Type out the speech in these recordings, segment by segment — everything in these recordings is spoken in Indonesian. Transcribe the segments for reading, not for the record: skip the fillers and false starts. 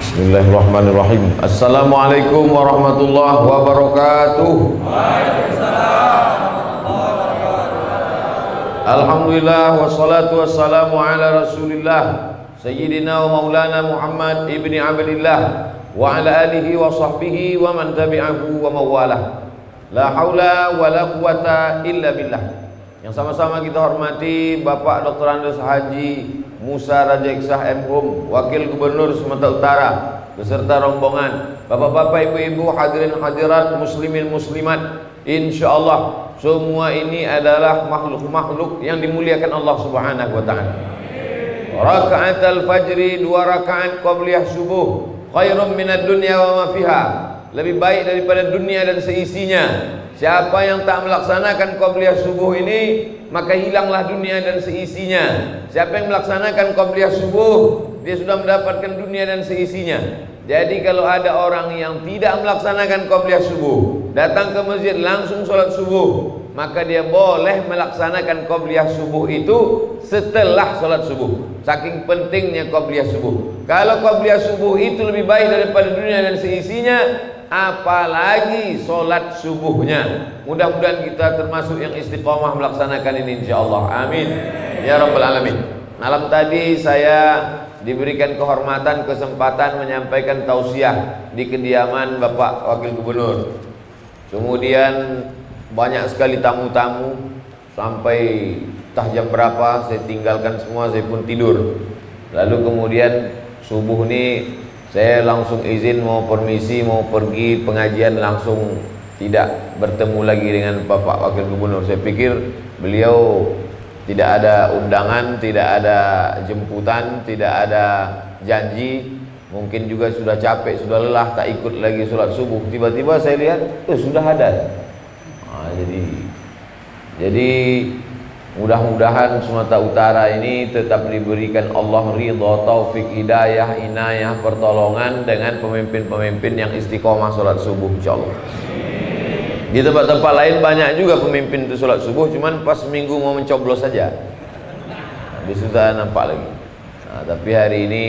Bismillahirrahmanirrahim. Assalamualaikum warahmatullahi wabarakatuh. Alhamdulillah wassalatu wassalamu ala Rasulillah Sayyidina wa Maulana Muhammad ibni Abdillah wa ala alihi wa sahbihi wa man tabi'ahu wa mawalah. La haula wa la quwata illa billah. Yang sama-sama kita hormati Bapak Dr. Andes Haji Musa Raja Iksah M.Hum, Wakil Gubernur Sumatera Utara beserta rombongan, bapak-bapak, ibu-ibu, hadirin hadirat, muslimin muslimat. Insyaallah semua ini adalah makhluk-makhluk yang dimuliakan Allah Subhanahu wa taala. Rakaat al-fajri, 2 rakaat qabliyah subuh, khairum minad dunya wa ma fiha. Lebih baik daripada dunia dan seisinya. Siapa yang tak melaksanakan qabliyah subuh ini, maka hilanglah dunia dan seisinya. Siapa yang melaksanakan qabliyah subuh, dia sudah mendapatkan dunia dan seisinya. Jadi kalau ada orang yang tidak melaksanakan qabliyah subuh, datang ke masjid langsung sholat subuh, maka dia boleh melaksanakan qabliyah subuh itu setelah sholat subuh. Saking pentingnya qabliyah subuh. Kalau qabliyah subuh itu lebih baik daripada dunia dan seisinya, apalagi sholat subuhnya. Mudah-mudahan kita termasuk yang istiqomah melaksanakan ini insyaallah. Amin ya rabbal alamin. Malam tadi saya diberikan kehormatan, kesempatan menyampaikan tausiah di kediaman Bapak Wakil Gubernur. Kemudian banyak sekali tamu-tamu, sampai entah jam berapa saya tinggalkan semua, saya pun tidur. Lalu kemudian subuh ini saya langsung izin, mau permisi, mau pergi pengajian, langsung tidak bertemu lagi dengan Bapak Wakil Gubernur. Saya pikir beliau tidak ada undangan, tidak ada jemputan, tidak ada janji. Mungkin juga sudah capek, sudah lelah, tak ikut lagi sholat subuh. Tiba-tiba saya lihat, sudah ada. Jadi mudah-mudahan Sumatera Utara ini tetap diberikan Allah ridha, taufik, hidayah, inayah, pertolongan dengan pemimpin-pemimpin yang istiqomah sholat subuh insyaallah. Di tempat-tempat lain banyak juga pemimpin itu sholat subuh, cuman pas minggu mau mencoblos saja, habis itu tak nampak lagi. Tapi hari ini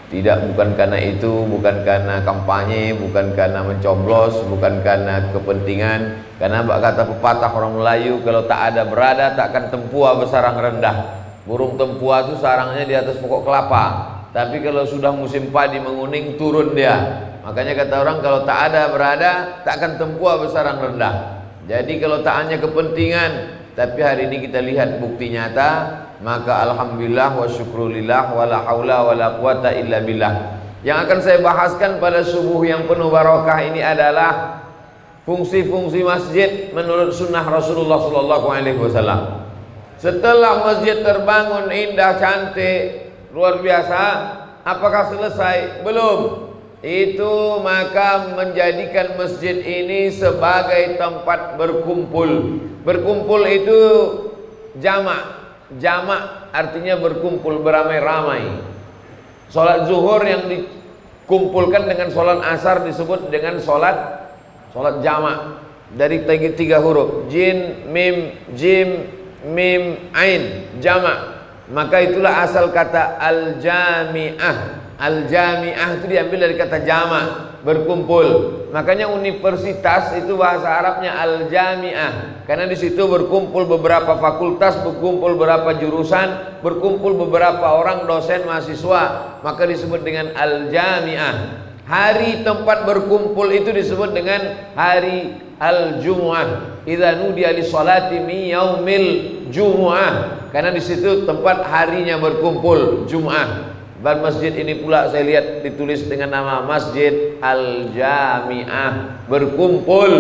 tidak, bukan karena itu, bukan karena kampanye, bukan karena mencoblos, bukan karena kepentingan. Karena kata pepatah orang Melayu, kalau tak ada berada takkan tempua bersarang rendah. Burung tempua itu sarangnya di atas pokok kelapa, tapi kalau sudah musim padi menguning turun dia. Makanya kata orang, kalau tak ada berada takkan tempua bersarang rendah. Jadi kalau tak hanya kepentingan, tapi hari ini kita lihat bukti nyata, maka alhamdulillah wa syukrulillah wa la haula wa la quwata illa billah. Yang akan saya bahaskan pada subuh yang penuh barakah ini adalah fungsi-fungsi masjid menurut sunnah Rasulullah SAW. Setelah masjid terbangun indah, cantik, luar biasa, apakah selesai? Belum. Itu maka menjadikan masjid ini sebagai tempat berkumpul. Berkumpul itu jamak. Jamak artinya berkumpul, beramai-ramai. Sholat zuhur yang dikumpulkan dengan sholat asar disebut dengan sholat jamak. Dari 3 huruf, jin, mim, jim, mim, ain, jamak. Maka itulah asal kata al-jami'ah. Al-jami'ah itu diambil dari kata jamak, berkumpul. Makanya universitas itu bahasa Arabnya al-jami'ah, karena di situ berkumpul beberapa fakultas, berkumpul beberapa jurusan, berkumpul beberapa orang dosen mahasiswa, maka disebut dengan al-jami'ah. Hari tempat berkumpul itu disebut dengan hari al-jumu'ah. Idza nudiya lis-salati min yaumil jumu'ah, karena di situ tempat harinya berkumpul Jumat. Dan masjid ini pula saya lihat ditulis dengan nama Masjid Al-Jami'ah, berkumpul.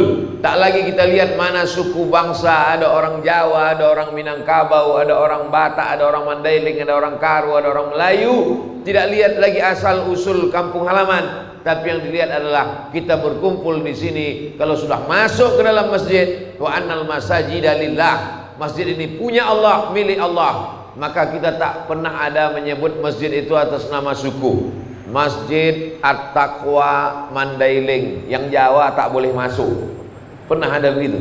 Tak lagi kita lihat mana suku bangsa, ada orang Jawa, ada orang Minangkabau, ada orang Batak, ada orang Mandailing, ada orang Karo, ada orang Melayu. Tidak lihat lagi asal usul kampung halaman, tapi yang dilihat adalah kita berkumpul di sini. Kalau sudah masuk ke dalam masjid, wa annal masajida lillah, masjid ini punya Allah, milik Allah, maka kita tak pernah ada menyebut masjid itu atas nama suku. Masjid At-Taqwa Mandailing, yang Jawa tak boleh masuk. Pernah ada begitu?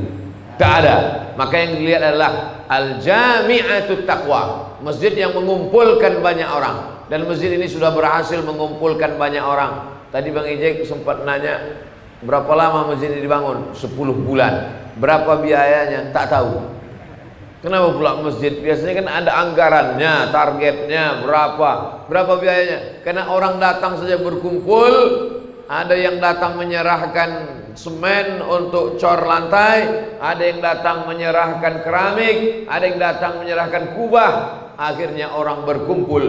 Tak ada. Maka yang dilihat adalah Al-Jami'atut Taqwa, masjid yang mengumpulkan banyak orang. Dan masjid ini sudah berhasil mengumpulkan banyak orang. Tadi Bang Ijek sempat nanya, berapa lama masjid ini dibangun? 10 bulan. Berapa biayanya? Tak tahu. Kenapa pula masjid? Biasanya kan ada anggarannya, targetnya berapa biayanya. Karena orang datang saja berkumpul. Ada yang datang menyerahkan semen untuk cor lantai, ada yang datang menyerahkan keramik, ada yang datang menyerahkan kubah. Akhirnya orang berkumpul,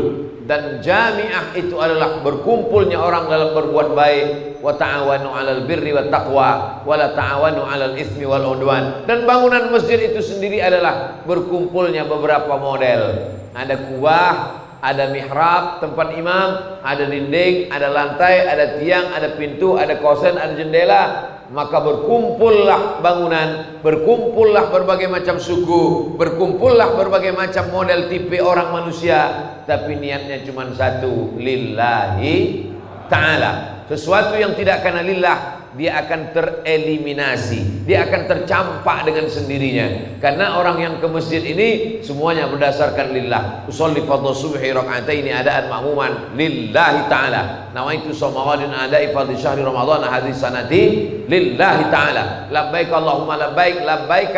dan jamiah itu adalah berkumpulnya orang dalam berbuat baik. Wa ta'awanu 'alal birri wat taqwa wa la ta'awanu 'alal itsmi wal 'udwan. Dan bangunan masjid itu sendiri adalah berkumpulnya beberapa model. Ada kubah, ada mihrab tempat imam, ada dinding, ada lantai, ada tiang, ada pintu, ada kosen, ada jendela. Maka berkumpullah bangunan, berkumpullah berbagai macam suku, berkumpullah berbagai macam model tipe orang manusia, tapi niatnya cuma satu, lillahi ta'ala. Sesuatu yang tidak karena lillah, dia akan tereliminasi, dia akan tercampak dengan sendirinya. Karena orang yang ke masjid ini semuanya berdasarkan lillah. Usolli fardhu subhi raka'ataini adaan ma'muman lillahi ta'ala. Nawaitu shawmawadin adai fardhi syahri ramadhan hadis sanati lillahi ta'ala. Labbaik Allahumma labbaik, labbaik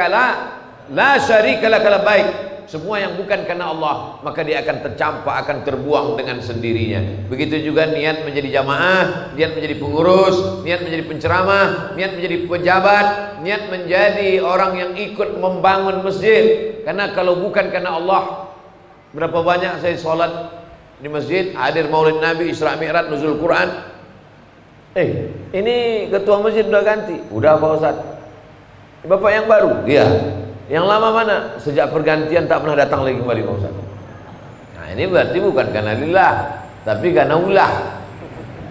la syarika lak labbaik. Semua yang bukan karena Allah, maka dia akan tercampak, akan terbuang dengan sendirinya. Begitu juga niat menjadi jamaah, niat menjadi pengurus, niat menjadi penceramah, niat menjadi pejabat, niat menjadi orang yang ikut membangun masjid. Karena kalau bukan karena Allah, berapa banyak saya sholat di masjid, hadir maulid Nabi, Isra Mi'raj, nuzul Quran. Ini ketua masjid udah ganti. Udah Pak Ustaz. Bapak yang baru? Iya. Yang lama mana? Sejak pergantian tak pernah datang lagi kembali Pak Ustaz. Nah ini berarti bukan karena lillah, tapi karena ulah.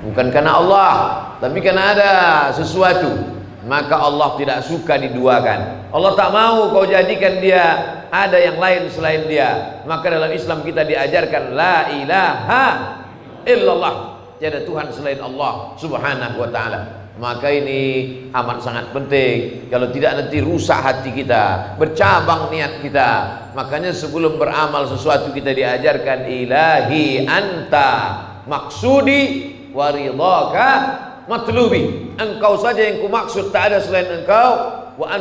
Bukan karena Allah, tapi karena ada sesuatu. Maka Allah tidak suka diduakan. Allah tak mau kau jadikan dia ada yang lain selain dia. Maka dalam Islam kita diajarkan la ilaha illallah. Tiada Tuhan selain Allah subhanahu wa ta'ala. Maka ini amat sangat penting. Kalau tidak nanti rusak hati kita, bercabang niat kita. Makanya sebelum beramal sesuatu kita diajarkan ilahi anta maksudi waridhaka matlubi. Engkau saja yang ku maksud, tak ada selain engkau. Wa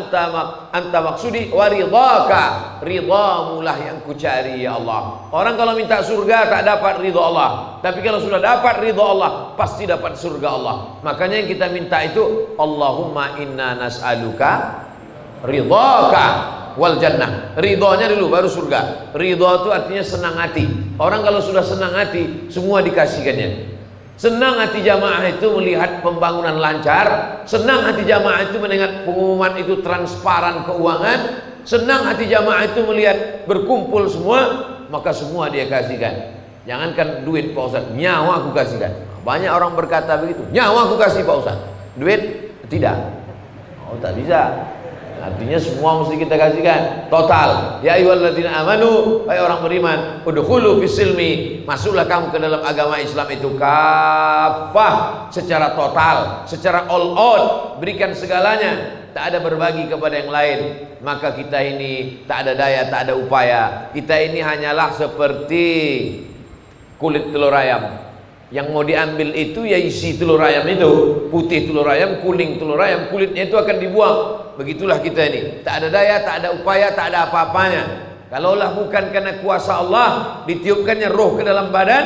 anta maksudi waridhaka, ridhamulah yang ku cari ya Allah. Orang kalau minta surga tak dapat ridha Allah, tapi kalau sudah dapat ridha Allah pasti dapat surga Allah. Makanya yang kita minta itu Allahumma inna nas'aluka ridhaka wal jannah. Ridhonya dulu baru surga. Ridha itu artinya senang hati. Orang kalau sudah senang hati semua dikasihkannya. Senang hati jamaah itu melihat pembangunan lancar. Senang hati jamaah itu mendengar pengumuman itu transparan keuangan. Senang hati jamaah itu melihat berkumpul semua. Maka semua dia kasihkan. Jangankan duit Pak Ustaz, nyawa aku kasihkan. Banyak orang berkata begitu, nyawa aku kasih Pak Ustaz, duit tidak. Oh tak bisa. Artinya semua mesti kita kasihkan total. Ya ayyuhalladzina amanu, hai orang beriman, udkhulu fisilmi, masuklah kamu ke dalam agama Islam itu kafah, secara total, secara all out, berikan segalanya, tak ada berbagi kepada yang lain. Maka kita ini tak ada daya, tak ada upaya. Kita ini hanyalah seperti kulit telur ayam. Yang mau diambil itu ya isi telur ayam itu, putih telur ayam, kuning telur ayam, kulitnya itu akan dibuang. Begitulah kita ini, tak ada daya, tak ada upaya, tak ada apa-apanya. Kalaulah bukan karena kuasa Allah ditiupkannya roh ke dalam badan,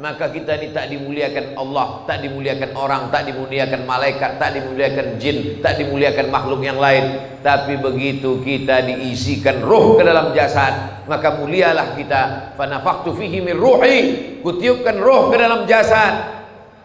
maka kita ini tak dimuliakan Allah, tak dimuliakan orang, tak dimuliakan malaikat, tak dimuliakan jin, tak dimuliakan makhluk yang lain. Tapi begitu kita diisikan roh ke dalam jasad, maka mulialah kita. Fanafakhtu fihi min ruhi, kutiupkan roh ke dalam jasad.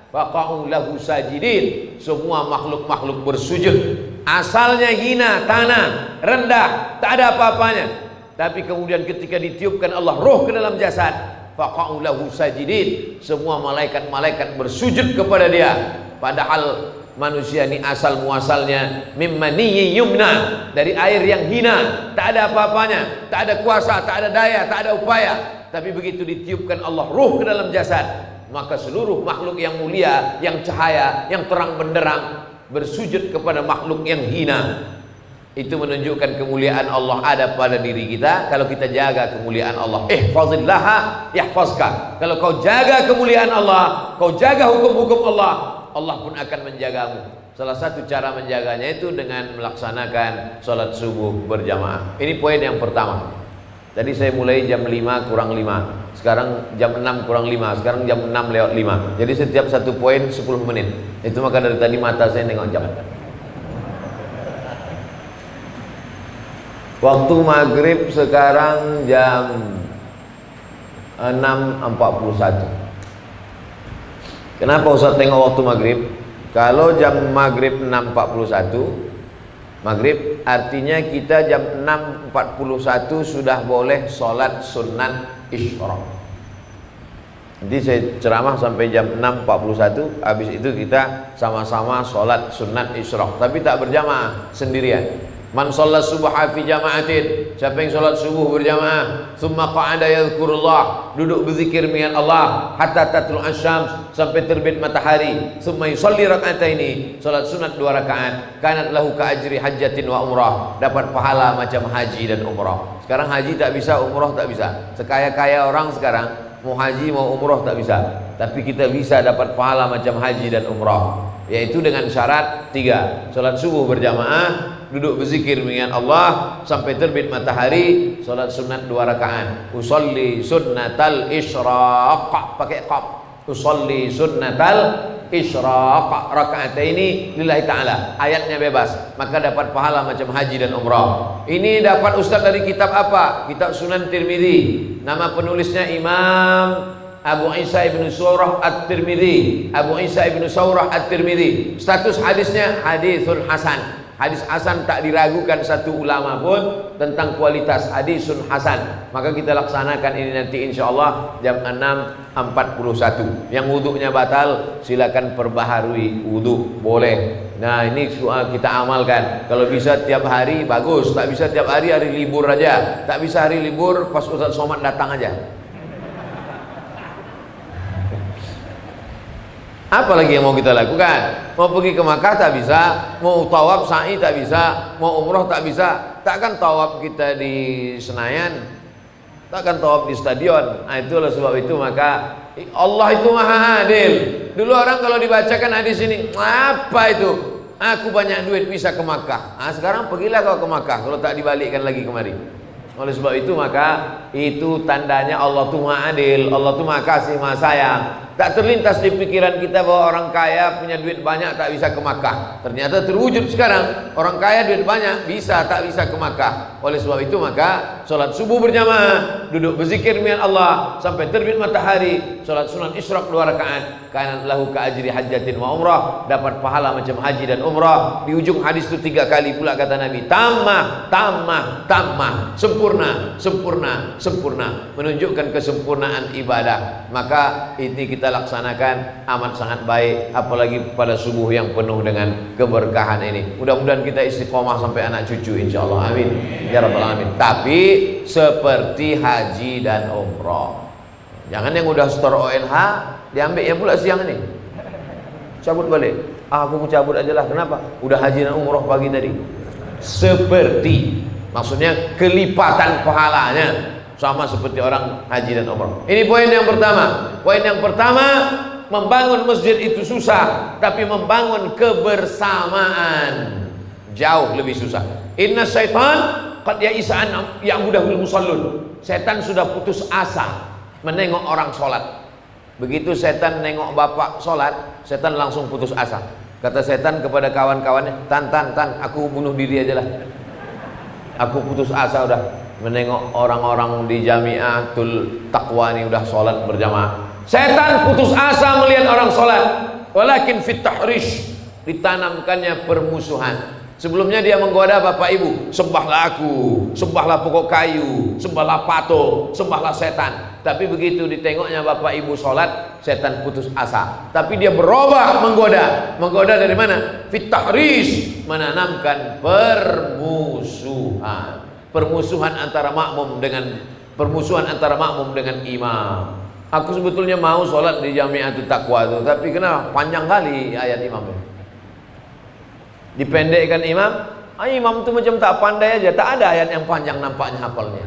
Faqa'u lahu sajidin, semua makhluk-makhluk bersujud. Asalnya hina, tanah, rendah, tak ada apa-apanya. Tapi kemudian ketika ditiupkan Allah roh ke dalam jasad, faqa'u lahu sajidin, semua malaikat-malaikat bersujud kepada dia. Padahal manusia ini asal muasalnya mimmaniyyi yumna, dari air yang hina, tak ada apa-apanya, tak ada kuasa, tak ada daya, tak ada upaya. Tapi begitu ditiupkan Allah roh ke dalam jasad, maka seluruh makhluk yang mulia, yang cahaya, yang terang benderang bersujud kepada makhluk yang hina. Itu menunjukkan kemuliaan Allah ada pada diri kita. Kalau kita jaga kemuliaan Allah, ihfazillaha yahfazka. Kalau kau jaga kemuliaan Allah, kau jaga hukum-hukum Allah, Allah pun akan menjagamu. Salah satu cara menjaganya itu dengan melaksanakan sholat subuh berjamaah. Ini poin yang pertama. Tadi saya mulai jam 5 kurang 5, sekarang jam 6 kurang 5, sekarang jam 6 lewat 5. Jadi setiap satu poin 10 menit. Itu maka dari tadi mata saya nengok jam. Waktu maghrib sekarang jam 6.41. Kenapa Ustaz tengok waktu maghrib? Kalau jam maghrib 6.41 maghrib, artinya kita jam 6.41 sudah boleh sholat sunat isyraq. Nanti saya ceramah sampai jam 6.41. Habis itu kita sama-sama sholat sunat isyraq, tapi tak berjamaah, sendirian. Man sholat subha fi jama'atin, siapa yang sholat subuh berjamaah, thumma qa'ada yadhkurullah, duduk berzikir dengan Allah hatta tatlu asyams, sampai terbit matahari, thumma yusalli rak'ataini, sholat sunat 2 rakaat, kanat lahu ka ajri hajjatin wa umrah, dapat pahala macam haji dan umrah. Sekarang haji tak bisa, umrah tak bisa. Sekaya-kaya orang sekarang mau haji mau umrah tak bisa, tapi kita bisa dapat pahala macam haji dan umrah, yaitu dengan syarat 3. Sholat subuh berjamaah, duduk berzikir dengan Allah sampai terbit matahari, sholat sunat 2 rakaat. Usolli sunnatal isyraq, pakai qaf. Usolli sunnatal isyraq rakaataini lillahi ta'ala. Ayatnya bebas, maka dapat pahala macam haji dan umrah. Ini dapat ustaz dari kitab apa? Kitab Sunan Tirmidzi. Nama penulisnya Imam Abu Isa ibnu Saurah At-Tirmidzi. Abu Isa ibnu Saurah At-Tirmidzi. Status hadisnya hadisun hasan. Hadis hasan, tak diragukan satu ulama pun tentang kualitas hadisun hasan. Maka kita laksanakan ini nanti insyaallah jam 6.41. Yang wuduknya batal, silakan perbaharui wuduk, boleh. Nah ini kita amalkan. Kalau bisa tiap hari bagus, tak bisa tiap hari, hari libur aja. Tak bisa hari libur pas Ustaz Somad datang aja. Apa lagi yang mau kita lakukan? Mau pergi ke Makkah tak bisa, mau tawaf sa'i tak bisa, mau umroh tak bisa. Takkan tawaf kita di Senayan, takkan tawaf di stadion. Nah, itulah sebab itu maka Allah itu maha adil. Dulu orang kalau dibacakan hadis ini, apa itu? Aku banyak duit bisa ke Makkah. Nah, sekarang pergilah kau ke Makkah kalau tak dibalikkan lagi kemari. Oleh sebab itu maka itu tandanya Allah itu maha adil, Allah itu maha kasih, maha sayang. Tak terlintas di pikiran kita bahwa orang kaya punya duit banyak tak bisa ke Makkah. Ternyata terwujud sekarang. Orang kaya duit banyak bisa tak bisa ke Makkah. Oleh sebab itu maka sholat subuh berjamaah, duduk berzikir dengan Allah sampai terbit matahari, sholat sunat isyraq 2 rakaat, kanat lahu ka ajri hajjatin wa umrah, dapat pahala macam haji dan umrah. Di ujung hadis itu 3 kali pula kata Nabi, tamah, tamah, tamah, sempurna, sempurna, sempurna, menunjukkan kesempurnaan ibadah. Maka ini kita laksanakan amat sangat baik, apalagi pada subuh yang penuh dengan keberkahan ini. Mudah-mudahan kita istiqomah sampai anak cucu insyaallah, amin ya rabbal alamin. Tapi seperti haji dan umrah, jangan yang udah store ONH diambil yang pula siang ini, cabut balik. Aku cabut aja lah, kenapa? Udah haji dan umrah pagi tadi. Seperti, maksudnya kelipatan pahalanya sama seperti orang haji dan umrah. Ini poin yang pertama. Poin yang pertama, membangun masjid itu susah, tapi membangun kebersamaan jauh lebih susah. Inna syaitan qad ya'isa an ya'budahul musallun. Setan sudah putus asa menengok orang sholat. Begitu setan nengok bapak sholat, setan langsung putus asa. Kata setan kepada kawan-kawannya, tan, aku bunuh diri aja lah. Aku putus asa udah menengok orang-orang di Jamiatul Taqwa ini udah sholat berjamaah. Setan putus asa melihat orang sholat. Walakin fit tahrish, ditanamkannya permusuhan. Sebelumnya dia menggoda bapak ibu, sembahlah aku, sembahlah pokok kayu, sembahlah patung, sembahlah setan. Tapi begitu ditengoknya bapak ibu sholat, setan putus asa. Tapi dia berubah menggoda. Menggoda dari mana? Fit tahrish, menanamkan permusuhan. Permusuhan antara makmum dengan imam. Aku sebetulnya mau sholat di Jamiatul Taqwa itu, tapi kenapa? Panjang kali ayat imam ini. Dipendekkan imam, Imam itu macam tak pandai aja, tak ada ayat yang panjang nampaknya hafalnya.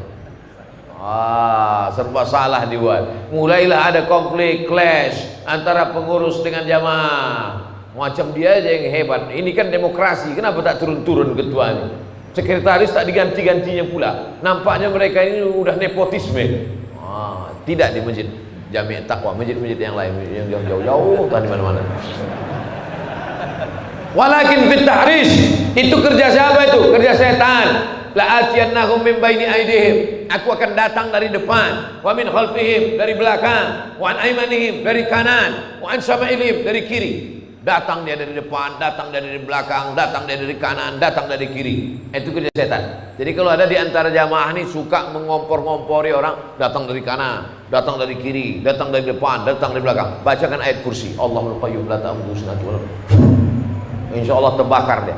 Serba salah dibuat. Mulailah ada konflik, clash antara pengurus dengan jamaah. Macam dia aja yang hebat. Ini kan demokrasi, kenapa tak turun-turun ketua ini? Sekretaris tak diganti-gantinya pula. Nampaknya mereka ini udah nepotisme. Tidak di masjid Jami' Taqwa, masjid-masjid yang lain yang jauh-jauh tadi mana-mana. Walakin fit tahrish, itu kerja siapa itu? Kerja setan. La atiyannahum min baini aydihim, aku akan datang dari depan, wa min khalfihim, dari belakang, wa an aymanihim, dari kanan, wa an syama'ilihim, dari kiri. Datang dia dari depan, datang dia dari belakang, datang dia dari kanan, datang dari kiri. Itu kerja setan. Jadi kalau ada di antara jamaah ini suka mengompor-ngompori orang, datang dari kanan, datang dari kiri, datang dari depan, datang dari belakang, bacakan ayat kursi, Allahul qayyum la ta'khudhuhu sinatun wa la nawm. Insya Allah terbakar dia.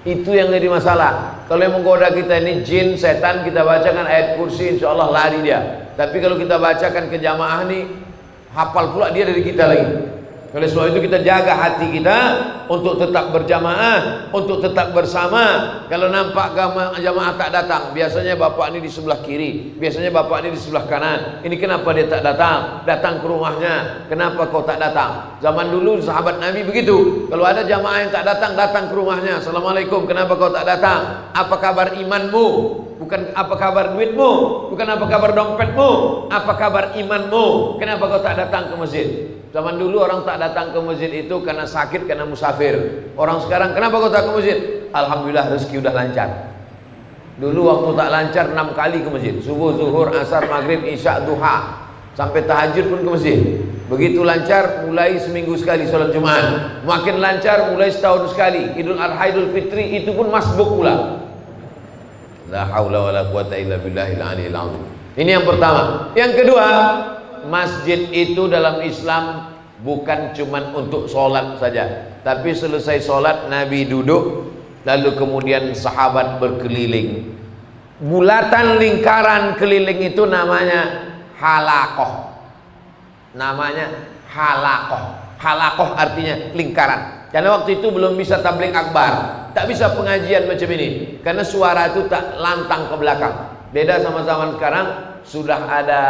Itu yang jadi masalah. Kalau yang menggoda kita ini jin, setan, kita bacakan ayat kursi, insya Allah lari dia. Tapi kalau kita bacakan ke jamaah nih, hafal pula dia dari kita lagi. Oleh sebab itu kita jaga hati kita untuk tetap berjamaah, untuk tetap bersama. Kalau nampak jamaah tak datang, biasanya bapak ini di sebelah kiri, biasanya bapak ini di sebelah kanan. Ini kenapa dia tak datang? Datang ke rumahnya. Kenapa kau tak datang? Zaman dulu sahabat Nabi begitu. Kalau ada jamaah yang tak datang, datang ke rumahnya. Assalamualaikum, kenapa kau tak datang? Apa kabar imanmu? Bukan apa kabar duitmu, bukan apa kabar dompetmu, apa kabar imanmu? Kenapa kau tak datang ke masjid? Zaman dulu orang tak datang ke masjid itu karena sakit, karena musafir. Orang sekarang, kenapa kau tak ke masjid? Alhamdulillah rezeki udah lancar. Dulu waktu tak lancar 6 kali ke masjid, subuh, zuhur, asar, maghrib, isya, duha, sampai tahajud pun ke masjid. Begitu lancar, mulai seminggu sekali sholat Jumat. Makin lancar, mulai setahun sekali. Idul Adha, Idul Fitri, itu pun masbuk pula. La haula wala quwata illa billahil aliyil azim. Ini yang pertama. Yang kedua, masjid itu dalam Islam bukan cuman untuk sholat saja, tapi selesai sholat Nabi duduk, lalu kemudian sahabat berkeliling. Bulatan lingkaran keliling itu namanya halaqah. Namanya halaqah. Halaqah artinya lingkaran. Karena waktu itu belum bisa tabligh akbar, tak bisa pengajian macam ini, karena suara itu tak lantang ke belakang. Beda sama zaman sekarang, sudah ada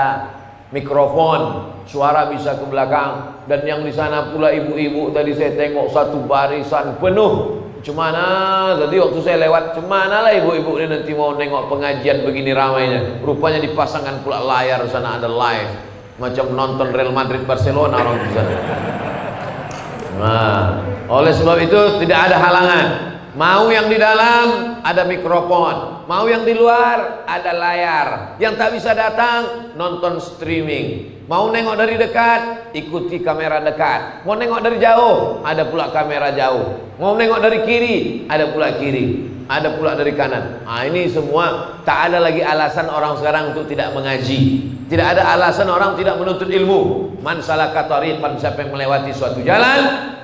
mikrofon, suara bisa ke belakang. Dan yang di sana pula ibu-ibu, tadi saya tengok satu barisan penuh. Cemana, tadi waktu saya lewat, cemana lah ibu-ibu ini nanti mau nengok pengajian begini ramainya. Rupanya dipasangkan pula layar, sana ada live, macam nonton Real Madrid Barcelona orang di sana. Nah, oleh sebab itu tidak ada halangan. Mau yang di dalam ada mikrofon, mau yang di luar ada layar. Yang tak bisa datang nonton streaming. Mau nengok dari dekat, ikuti kamera dekat. Mau nengok dari jauh, ada pula kamera jauh. Mau nengok dari kiri, ada pula kiri, ada pula dari kanan. Nah, ini semua tak ada lagi alasan orang sekarang untuk tidak mengaji. Tidak ada alasan orang tidak menuntut ilmu. Man salaka tariqan, siapa yang melewati suatu jalan,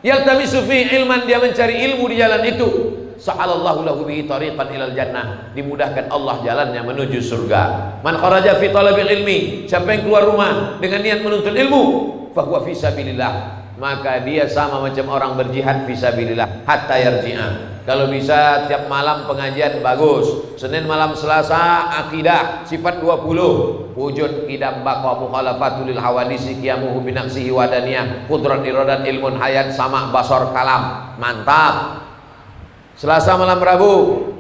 yaltamisu fi ilman, dia mencari ilmu di jalan itu, sahalallahu lahu bihi tariqan ilal jannah, dimudahkan Allah jalannya menuju surga. Man kharaja fi talabil ilmi, siapa yang keluar rumah dengan niat menuntut ilmu, fahuwa fi sabilillah, maka dia sama macam orang berjihad fi sabilillah hatta yarji'a. Kalau bisa tiap malam pengajian bagus. Senin malam Selasa akidah sifat 20, wujud qidam baqa mukhalafatul lil hawadisi qiyamuhu bi nafsihi wa daniyah qudrat iradat ilmun hayat sama basar kalam. Mantap. Selasa malam Rabu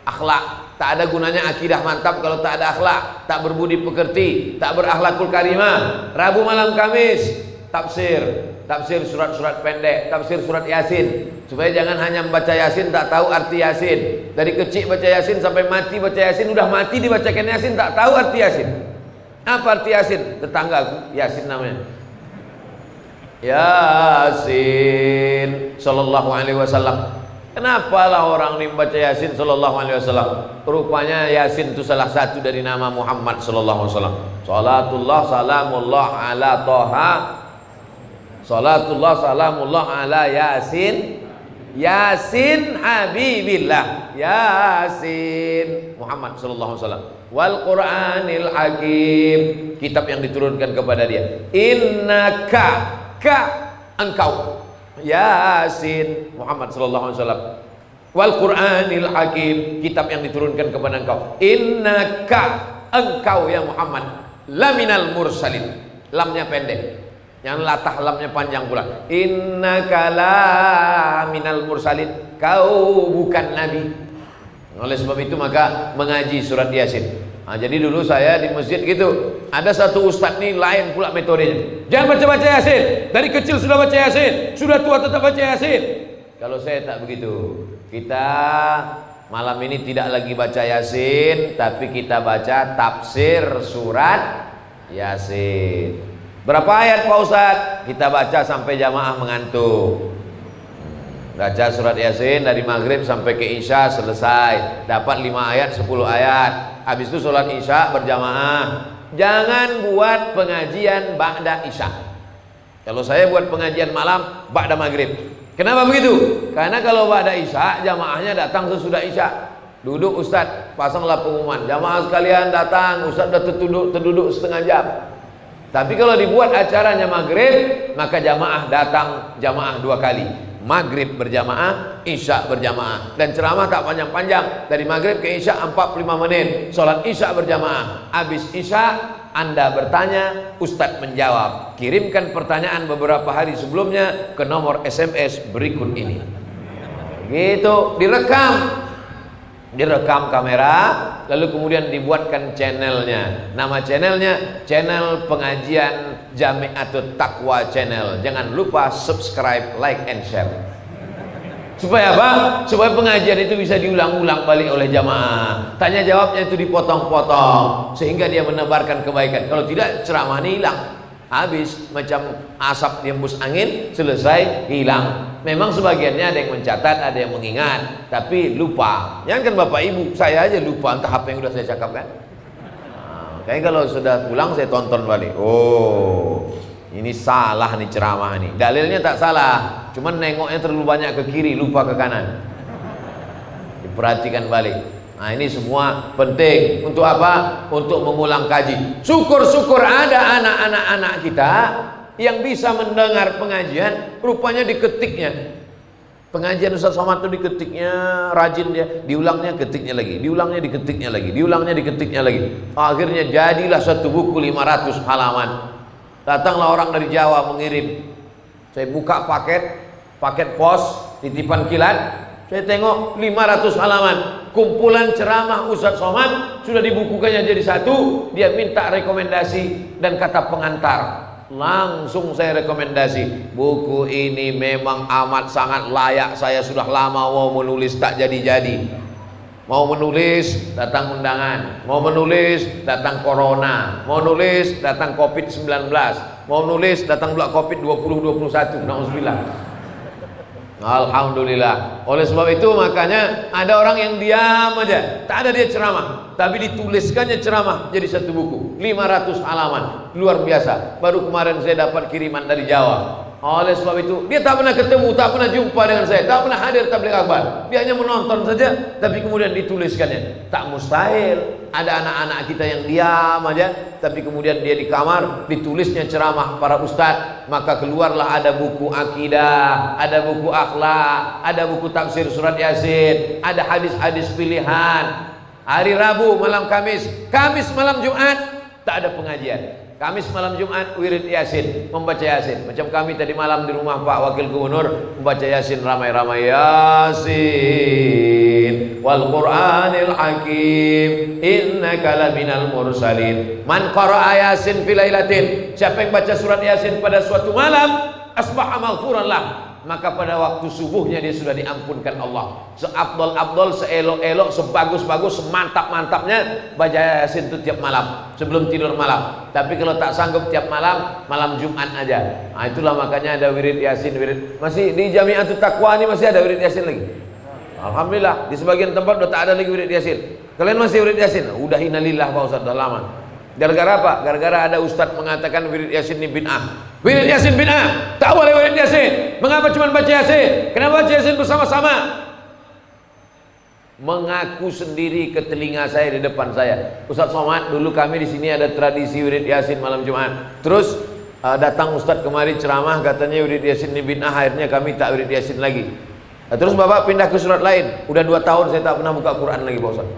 akhlak. Tak ada gunanya akidah mantap kalau tak ada akhlak, tak berbudi pekerti, tak berakhlakul karimah. Rabu malam Kamis tafsir surat-surat pendek, tafsir surat Yasin, supaya jangan hanya membaca Yasin tak tahu arti Yasin. Dari kecil baca Yasin sampai mati baca Yasin, udah mati dibacakan Yasin tak tahu arti Yasin. Apa arti Yasin? Tetangga Yasin namanya. Yasin sallallahu alaihi wasallam. Kenapa lah orang ini membaca Yasin sallallahu alaihi wasallam? Rupanya Yasin itu salah satu dari nama Muhammad sallallahu alaihi wasallam. Salatullah salamullah ala Toha, salatullah salamullah ala Yasin, Yasin Habibillah, Yasin Muhammad sallallahu alaihi wasallam. Wal Qur'anil Hakim, kitab yang diturunkan kepada dia. Innaka, engkau, Yasin Muhammad sallallahu alaihi wasallam. wal Qur'anil Hakim, kitab yang diturunkan kepada engkau. Innaka, engkau ya Muhammad, laminal mursalin. Lamnya pendek, yang latah lamnya panjang pula. Innaka laminal mursalin, kau bukan nabi. Oleh sebab itu maka mengaji surat Yasin. Nah, jadi dulu saya di masjid gitu, ada satu ustadz nih lain pula metodenya. Jangan baca-baca Yasin, dari kecil sudah baca Yasin, sudah tua tetap baca Yasin. Kalau saya tak begitu. Kita malam ini tidak lagi baca Yasin, tapi kita baca tafsir surat Yasin. Berapa ayat Pak Ustadz? Kita baca sampai jamaah mengantuk. Baca surat Yasin dari maghrib sampai ke Isya selesai, dapat 5 ayat 10 ayat. Habis itu sholat Isya berjamaah. Jangan buat pengajian ba'da Isya. Kalau saya buat pengajian malam ba'da maghrib. Kenapa begitu? Karena kalau ba'da Isya jamaahnya datang sesudah Isya. Duduk Ustadz, pasanglah pengumuman, jamaah sekalian datang, Ustadz sudah terduduk setengah jam. Tapi kalau dibuat acaranya maghrib, maka jamaah datang jamaah 2 kali. Maghrib berjamaah, Isya berjamaah. Dan ceramah tak panjang-panjang, dari maghrib ke Isya 45 menit. Sholat Isya berjamaah. Habis Isya Anda bertanya, Ustadz menjawab. Kirimkan pertanyaan beberapa hari sebelumnya ke nomor SMS berikut ini. Gitu, direkam kamera, lalu kemudian dibuatkan channelnya. Nama channelnya channel pengajian Jami'atut Taqwa Channel. Jangan lupa subscribe, like, and share. Supaya apa? Supaya pengajian itu bisa diulang-ulang balik oleh jamaah. Tanya jawabnya itu dipotong-potong sehingga dia menebarkan kebaikan. Kalau tidak, ceramah ini hilang. Habis macam asap diembus angin, selesai, hilang. Memang sebagiannya ada yang mencatat, ada yang mengingat, tapi lupa. Jangan kan Bapak Ibu, saya aja lupa entah apa yang sudah saya cakapkan. Kayaknya kalau sudah pulang saya tonton balik. Oh, ini salah nih ceramah nih. Dalilnya tak salah, cuman nengoknya terlalu banyak ke kiri, lupa ke kanan. Diperhatikan balik. Nah, ini semua penting. Untuk apa? Untuk mengulang kaji. Syukur-syukur ada anak-anak kita yang bisa mendengar pengajian, rupanya diketiknya. Pengajian Ustaz Somad itu diketiknya, rajin dia, diulangnya, ketiknya lagi, diulangnya, diketiknya lagi, diulangnya, diketiknya lagi. Akhirnya jadilah satu buku 500 halaman. Datanglah orang dari Jawa mengirim. Saya buka paket pos, titipan kilat. Saya tengok 500 halaman kumpulan ceramah Ustaz Somad, sudah dibukukannya jadi satu. Dia minta rekomendasi dan kata pengantar. Langsung saya rekomendasi, buku ini memang amat sangat layak. Saya sudah lama mau menulis, tak jadi-jadi. Mau menulis datang undangan, mau menulis datang corona, mau nulis datang COVID-19, mau nulis datang pula COVID 2021. Nauzubillah. Alhamdulillah. Oleh sebab itu makanya ada orang yang diam aja, tak ada dia ceramah, tapi dituliskannya ceramah jadi satu buku 500 halaman. Luar biasa. Baru kemarin saya dapat kiriman dari Jawa. Oleh sebab itu dia tak pernah ketemu, tak pernah jumpa dengan saya, tak pernah hadir tabligh akbar. Dia hanya menonton saja, tapi kemudian dituliskannya. Tak mustahil ada anak-anak kita yang diam aja, tapi kemudian dia di kamar ditulisnya ceramah para ustadz. Maka keluarlah ada buku akidah, ada buku akhlak, ada buku tafsir surat Yasin, ada hadis-hadis pilihan. Hari Rabu malam Kamis malam Jumat tak ada pengajian. Kamis malam Jumat wirid Yasin, membaca Yasin. Macam kami tadi malam di rumah Pak Wakil Gubernur membaca Yasin ramai-ramai. Yasin wal Qur'anil Hakim innaka laminal mursalin. Man qara'a Yasin fi lailatin, siapa yang baca surat Yasin pada suatu malam, asbaha maghfuran lah, maka pada waktu subuhnya dia sudah diampunkan Allah. Seabdol-abdol, seelok-elok, sebagus-bagus, semantap-mantapnya baca Yasin itu tiap malam sebelum tidur malam. Tapi kalau tak sanggup tiap malam, malam Jumat aja. Nah, itulah makanya ada wirid Yasin, wirid. Masih di Jami'atut Taqwa ini masih ada wirid Yasin lagi. Alhamdulillah, di sebagian tempat udah tak ada lagi wirid Yasin. Kalian masih wirid Yasin? Udah innalillah Pak Ustaz, udah lama. Gara-gara apa? Gara-gara ada ustadz mengatakan wirid Yasin ini bid'ah. Wirid Yasin bid'ah, tak boleh wirid Yasin. Mengapa cuma baca Yasin? Kenapa baca Yasin bersama-sama? Mengaku sendiri ke telinga saya di depan saya, Ustaz Somad, dulu kami di sini ada tradisi wirid Yasin malam Jumat. Terus datang ustadz kemari ceramah, katanya wirid Yasin ini bid'ah, akhirnya kami tak wirid Yasin lagi. Nah, terus Bapak pindah ke surat lain. Udah 2 tahun saya tak pernah buka Quran lagi Pak Ustaz.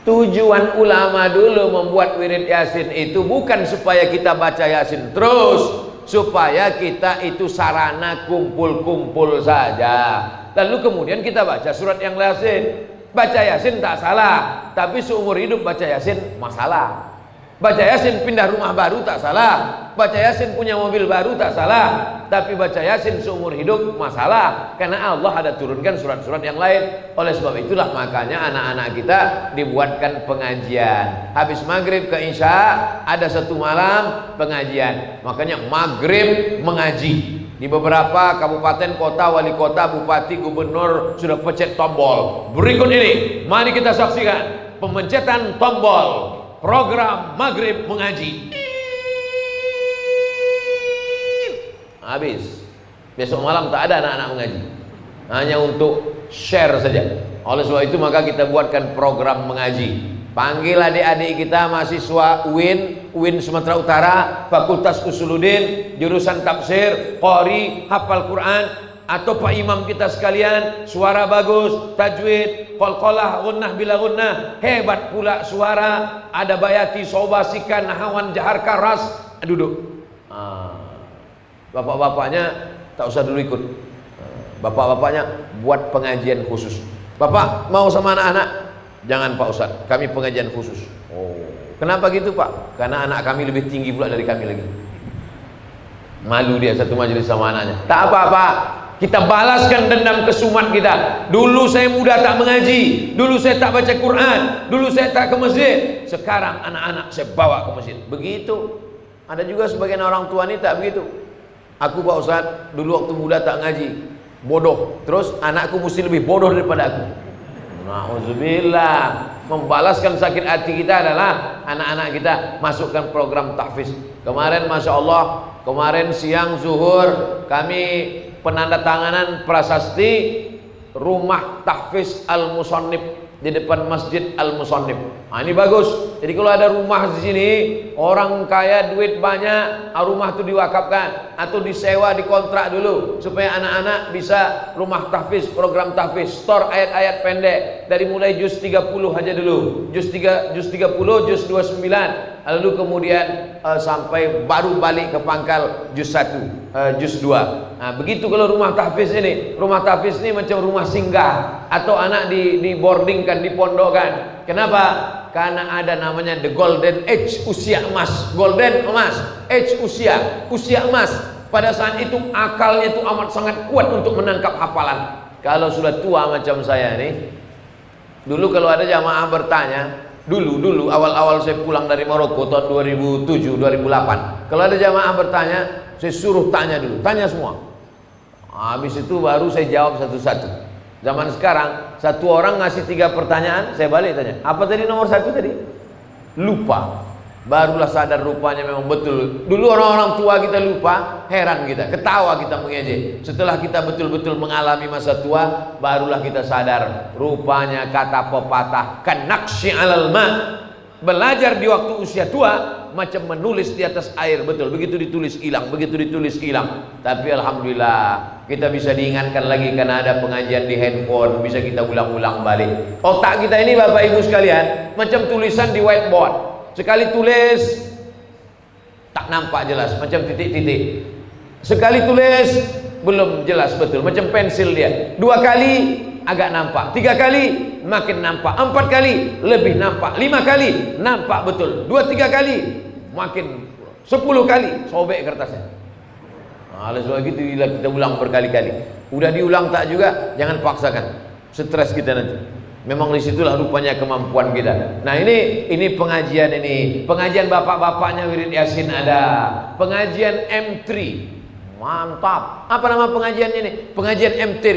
Tujuan ulama dulu membuat wirid Yasin itu bukan supaya kita baca Yasin terus, supaya kita itu sarana kumpul-kumpul saja. Lalu kemudian kita baca surat yang Yasin. Baca Yasin tak salah, tapi seumur hidup baca Yasin masalah. Baca Yasin pindah rumah baru tak salah, baca Yasin punya mobil baru tak salah, tapi baca Yasin seumur hidup masalah, karena Allah ada turunkan surat-surat yang lain. Oleh sebab itulah makanya anak-anak kita dibuatkan pengajian. Habis maghrib ke isya ada 1 malam pengajian. Makanya maghrib mengaji. Di beberapa kabupaten, kota, wali kota, bupati, gubernur sudah pencet tombol. Berikut ini mari kita saksikan pemencetan tombol program maghrib mengaji. Habis. Besok malam tak ada anak-anak mengaji, hanya untuk share saja. Oleh sebab itu maka kita buatkan program mengaji. Panggil adik-adik kita mahasiswa UIN Sumatera Utara, Fakultas Usuluddin, jurusan tafsir, qori, hafal Quran, atau Pak Imam kita sekalian, suara bagus, tajwid, qalqalah, gunnah bila gunnah, hebat pula suara, ada bayati, sobasikan, nahawan, jahar, karas, duduk. Bapak-bapaknya tak usah dulu ikut. Bapak-bapaknya buat pengajian khusus. Bapak mau sama anak-anak? Jangan Pak Ustaz, kami pengajian khusus. Oh, kenapa gitu Pak? Karena anak kami lebih tinggi pula dari kami lagi. Malu dia satu majelis sama anaknya. Tak apa-apa, kita balaskan dendam kesumat kita. Dulu saya muda tak mengaji, dulu saya tak baca Quran, dulu saya tak ke masjid. Sekarang anak-anak saya bawa ke masjid. Begitu. Ada juga sebagian orang tua ini tak begitu. Aku Pak Ustaz, dulu waktu muda tak ngaji, bodoh. Terus anakku mesti lebih bodoh daripada aku. Na'udzubillah. Membalaskan sakit hati kita adalah anak-anak kita masukkan program tahfiz. Kemarin Masya Allah, kemarin siang zuhur kami penandatanganan prasasti rumah tahfiz Al-Musannif di depan Masjid Al-Musannif. Nah, ini bagus. Jadi kalau ada rumah di sini, orang kaya duit banyak, rumah itu diwakafkan atau disewa, dikontrak dulu supaya anak-anak bisa rumah tahfiz, program tahfiz, store ayat-ayat pendek dari mulai juz 30 aja dulu. Juz 30, juz 29, lalu kemudian sampai baru balik ke pangkal juz 1, juz 2. Nah, begitu kalau rumah tahfiz ini. Rumah tahfiz ini macam rumah singgah atau anak di boardingkan, dipondokkan. Kenapa? Karena ada namanya the golden age, usia emas. Golden emas, age usia emas. Pada saat itu akalnya itu amat sangat kuat untuk menangkap hafalan. Kalau sudah tua macam saya nih, dulu kalau ada jamaah bertanya, dulu awal-awal saya pulang dari Maroko tahun 2007 2008, kalau ada jamaah bertanya, saya suruh tanya dulu, tanya semua. Habis itu baru saya jawab satu-satu. Zaman sekarang satu orang ngasih 3 pertanyaan, saya balik tanya, apa tadi nomor 1 tadi? Lupa. Barulah sadar rupanya memang betul. Dulu orang-orang tua kita lupa, heran kita, ketawa kita mengejek. Setelah kita betul-betul mengalami masa tua, barulah kita sadar rupanya kata pepatah kanaqshi 'alal ma. Belajar di waktu usia tua macam menulis di atas air, betul. Begitu ditulis hilang, begitu ditulis hilang. Tapi alhamdulillah kita bisa diingatkan lagi karena ada pengajian di handphone, bisa kita ulang-ulang balik. Otak kita ini Bapak Ibu sekalian macam tulisan di whiteboard. Sekali tulis tak nampak jelas, macam titik-titik. Sekali tulis belum jelas betul, macam pensil dia. 2 kali agak nampak, 3 kali makin nampak, 4 kali lebih nampak, 5 kali nampak betul, 2-3 kali makin 10 kali sobek kertasnya. Oleh sebab itu kita ulang berkali-kali. Udah diulang tak juga, jangan paksakan. Stres kita nanti. Memang disitulah rupanya kemampuan kita. Nah ini pengajian ini. Pengajian bapak-bapaknya wirid Yasin ada. Pengajian M3. Mantap. Apa nama pengajian ini? Pengajian M3.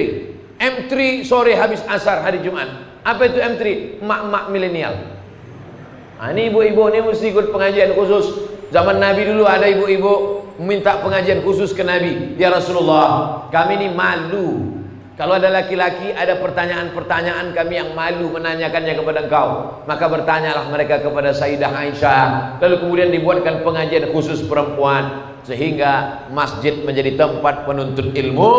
M3 sore habis asar hari Jumat. Apa itu M3? Mak-mak milenial. Nah, ini ibu-ibu ini mesti ikut pengajian khusus. Zaman Nabi dulu ada ibu-ibu minta pengajian khusus ke Nabi. Ya Rasulullah, kami ini malu. Kalau ada laki-laki ada pertanyaan-pertanyaan kami yang malu menanyakannya kepada engkau, maka bertanyalah mereka kepada Sayyidah Aisyah. Lalu kemudian dibuatkan pengajian khusus perempuan. sehingga masjid menjadi tempat penuntut ilmu,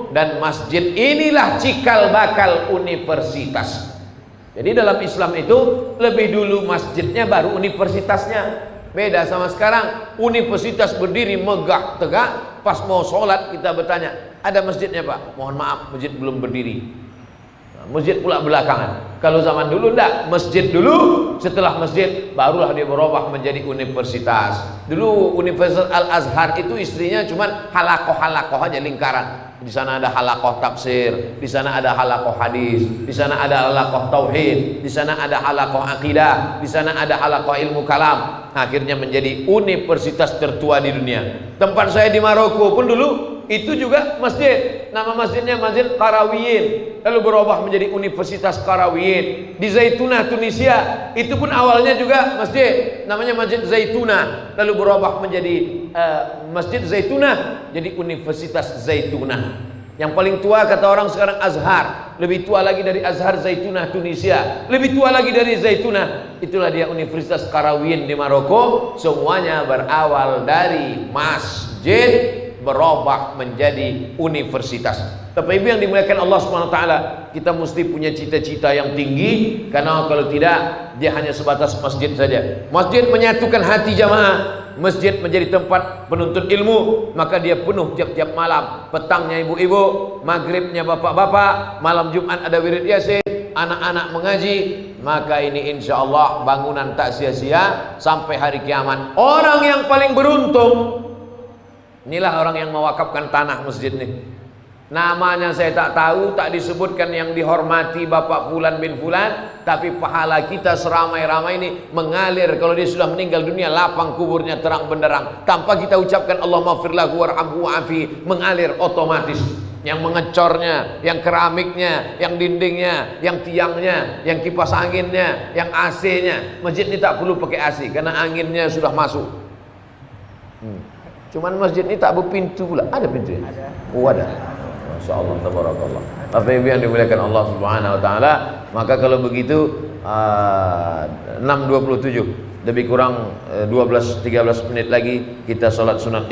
dan masjid inilah cikal bakal universitas. Jadi dalam Islam itu lebih dulu masjidnya baru universitasnya. Beda sama sekarang, universitas berdiri megah tegak, pas mau sholat kita bertanya, ada masjidnya Pak? Mohon maaf, masjid belum berdiri. Masjid pula belakangan. Kalau zaman dulu enggak, masjid dulu, setelah masjid barulah dia berubah menjadi universitas. Dulu Universitas Al-Azhar itu istrinya cuman halakoh-halakoh aja, lingkaran. Di sana ada halakoh tafsir, di sana ada halakoh hadis, di sana ada halakoh tauhid, di sana ada halakoh akidah, di sana ada halakoh ilmu kalam. Akhirnya menjadi universitas tertua di dunia. Tempat saya di Maroko pun dulu itu juga masjid. Nama masjidnya Masjid Qarawiyyin, lalu berubah menjadi Universitas Qarawiyyin. Di Zaitunah, Tunisia, itu pun awalnya juga masjid, namanya Masjid Zaitunah, lalu berubah menjadi Masjid Zaitunah, jadi Universitas Zaitunah. Yang paling tua kata orang sekarang Azhar, lebih tua lagi dari Azhar Zaitunah Tunisia, lebih tua lagi dari Zaitunah. Itulah dia Universitas Qarawiyyin di Maroko. Semuanya berawal dari masjid, berubah menjadi universitas. Bapak Ibu yang dimuliakan Allah Subhanahu wa taala, kita mesti punya cita-cita yang tinggi, karena kalau tidak dia hanya sebatas masjid saja. Masjid menyatukan hati jamaah, masjid menjadi tempat penuntut ilmu, maka dia penuh tiap-tiap malam. Petangnya ibu-ibu, maghribnya bapak-bapak, malam Jumat ada wirid yasin, anak-anak mengaji. Maka ini insya Allah bangunan tak sia-sia sampai hari kiamat. Orang yang paling beruntung, inilah orang yang mewakafkan tanah masjid ini. Namanya saya tak tahu, tak disebutkan yang dihormati Bapak Fulan bin Fulan, tapi pahala kita seramai-ramai ini mengalir. Kalau dia sudah meninggal dunia, lapang kuburnya terang benderang, tanpa kita ucapkan Allahumma firlahu warhamhu wa'afi, mengalir otomatis. Yang mengecornya, yang keramiknya, yang dindingnya, yang tiangnya, yang kipas anginnya, yang AC-nya. Masjid ini tak perlu pakai AC karena anginnya sudah masuk. Cuman masjid ini tak berpintu pula. Ada pintunya? Ada. Oh ada. Masya Allah, tabarakallah. Bapak Ibu yang dimuliakan Allah Subhanahu wa taala, maka kalau begitu 6.27 lebih kurang 12-13 menit lagi kita sholat sunat